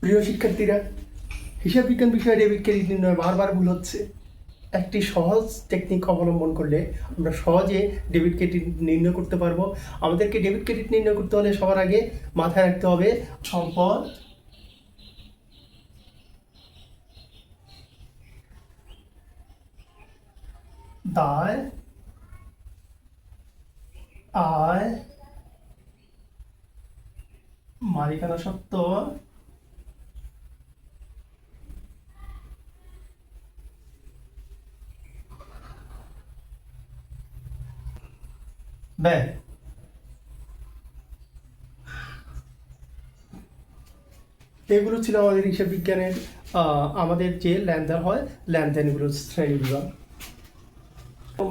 প্রিয় শিক্ষার্থীরা, হিসাব বিজ্ঞান বিষয়ে ডেবিট ক্রেডিট নির্ণয় বারবার ভুল হচ্ছে। একটি সহজ টেকনিক অবলম্বন করলে আমরা সহজে ডেবিট ক্রেডিট নির্ণয় করতে পারবো। আমাদেরকে ডেবিট ক্রেডিট নির্ণয় করতে হলে সবার আগে মাথায় রাখতে হবে সম্পদ, দায়, আয়, মালিকানা সত্ত্ব, ব্যয়। এগুলো ছিল আমাদের হিসাব বিজ্ঞানের আমাদের যে লেনদেন হয় লেনদেনগুলো শ্রেণী বিভাগ।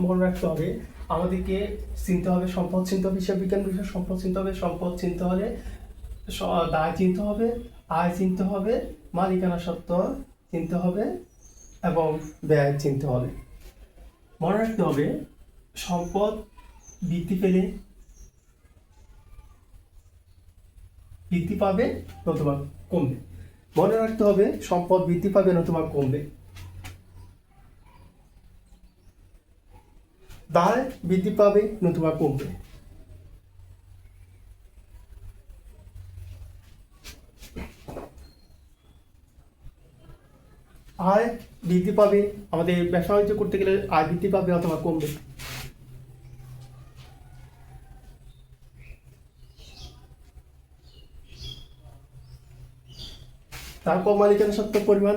মনে রাখতে হবে আমাদেরকে চিনতে হবে সম্পদ চিনতে হবে, হিসাব বিজ্ঞান বিষয়ে সম্পদ চিনতে হবে। সম্পদ চিনতে হলে দায় চিনতে হবে, আয় চিনতে হবে, মালিকানা সত্ত্ব চিনতে হবে এবং ব্যয় চিনতে হবে। মনে রাখতে হবে সম্পদ বৃদ্ধি পেলে বৃদ্ধি পাবে নতুবা কমবে। মনে রাখতে হবে সম্পদ বৃদ্ধি পাবে নতুবা কমবে। দায় বৃদ্ধি পাবে নতুবা কমবে। আয় বৃদ্ধি পাবে, আমাদের ব্যবসা বাণিজ্য করতে গেলে আয় বৃদ্ধি পাবে অথবা কমবে। তারপর মালিকানা সত্ত্বের পরিমাণ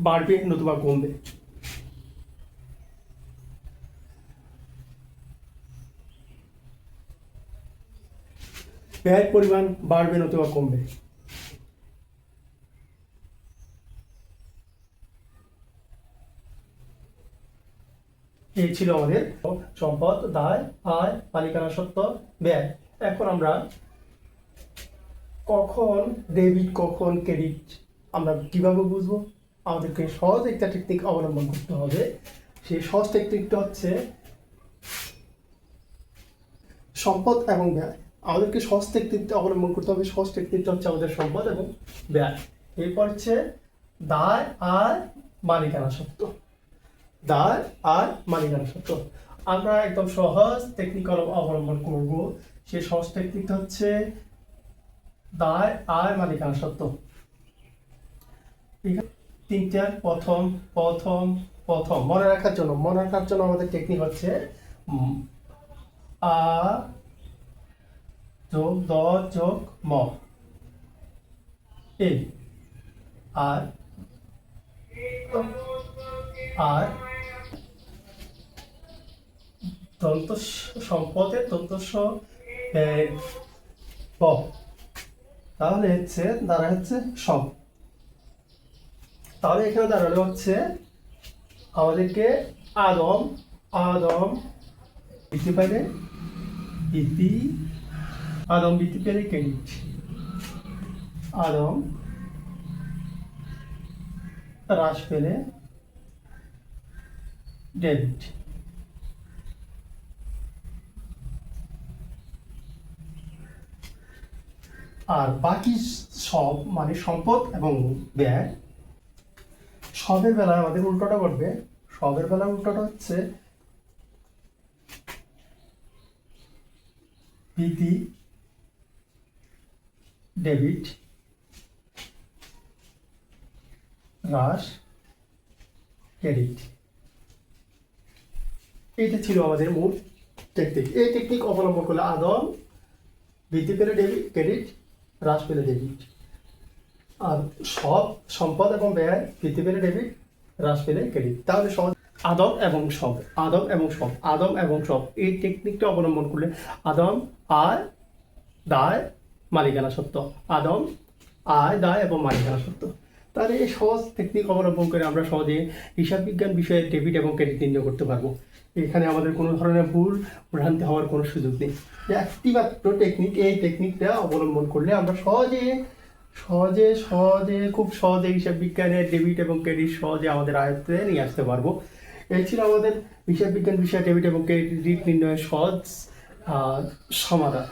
বাড়বে নতুবা কমবে। ব্যয়ের পরিমাণ বাড়বে নতুবা কমবে। এই ছিল আমাদের সম্পদ, দায়, আয়, মালিকানা সত্ত্ব, ব্যয়। এখন আমরা কখন ডেবিট কখন ক্রেডিট আমরা কিভাবে বুঝবো? আমাদেরকে সহজ একটা টেকনিক অবলম্বন করতে হবে। সেই সহজ টেকনিকটা হচ্ছে সম্পদ এবং ব্যয়। আমাদেরকে সহজ টেকনিকটা অবলম্বন করতে হবে। সহজ টেকনিকটা হচ্ছে আমাদের সম্পদ এবং ব্যয়। এরপর হচ্ছে দায়, আয়, মালিকানা সত্ত্ব। দায়, আয়, মালিকানা সত্ত্ব। আমরা একদম সহজ টেকনিক অবলম্বন করব। সেই সহজ টেকনিকটা হচ্ছে দায়, আয়, মালিকানা সত্ত্ব। তিনটা প্রথম প্রথম প্রথম মনে রাখার জন্য আমাদের টেকনিক হচ্ছে আ যোগ দ যোগ ম, এই আর আর দন্ত সম্পদের দন্তস্ব ব, তাহলে হচ্ছে দাঁড়া হচ্ছে সব। তাহলে এখানে দাঁড়ালো হচ্ছে আমাদেরকে আদম আদম বৃদ্ধি পেলে আদম বৃদ্ধি পেলে ক্রেডিট, আদম হ্রাস পেলে ডেবিট। আর বাকি সব মানে সম্পদ এবং ব্যয়, সবের বেলায় আমাদের উল্টোটা ঘটবে। সবের বেলায় উল্টোটা হচ্ছে বৃদ্ধি ডেবিট, হ্রাস ক্রেডিট। এইটা ছিল আমাদের মূল টেকনিক। এই টেকনিক অবলম্বন করলে আদম বৃদ্ধি পেলে ডেবিট ক্রেডিট, হ্রাস পেলে ডেবিট। আর সব সম্পদ এবং ব্যয় বৃদ্ধি পেলে ডেবিট, হ্রাস পেলে ক্রেডিট। তাহলে সহজ আদম এবং সব, আদম এবং সব, আদম এবং সব, এই টেকনিকটা অবলম্বন করলে আদম, আয়, দায়, মালিকানা সত্ত্ব, আদম, আয়, দায় এবং মালিকানা সত্ত্ব। তাহলে এই সহজ টেকনিক অবলম্বন করে আমরা সহজে হিসাব বিজ্ঞান বিষয়ে ডেবিট এবং ক্রেডিট নির্ণয় করতে পারবো। এখানে আমাদের কোনো ধরনের ভুল ভ্রান্তি হওয়ার কোনো সুযোগ নেই। একটি মাত্র টেকনিক, এই টেকনিকটা অবলম্বন করলে আমরা সহজে সহজে সহজে খুব সহজে হিসাব বিজ্ঞানের ডেবিট এবং ক্রেডিট সহজে আমাদের আয়ত্তে নিয়ে আসতে পারবো। এই ছিল আমাদের হিসাব বিজ্ঞান বিষয়ে ডেবিট এবং ক্রেডিট নির্ণয়ের সহজ সমাধান।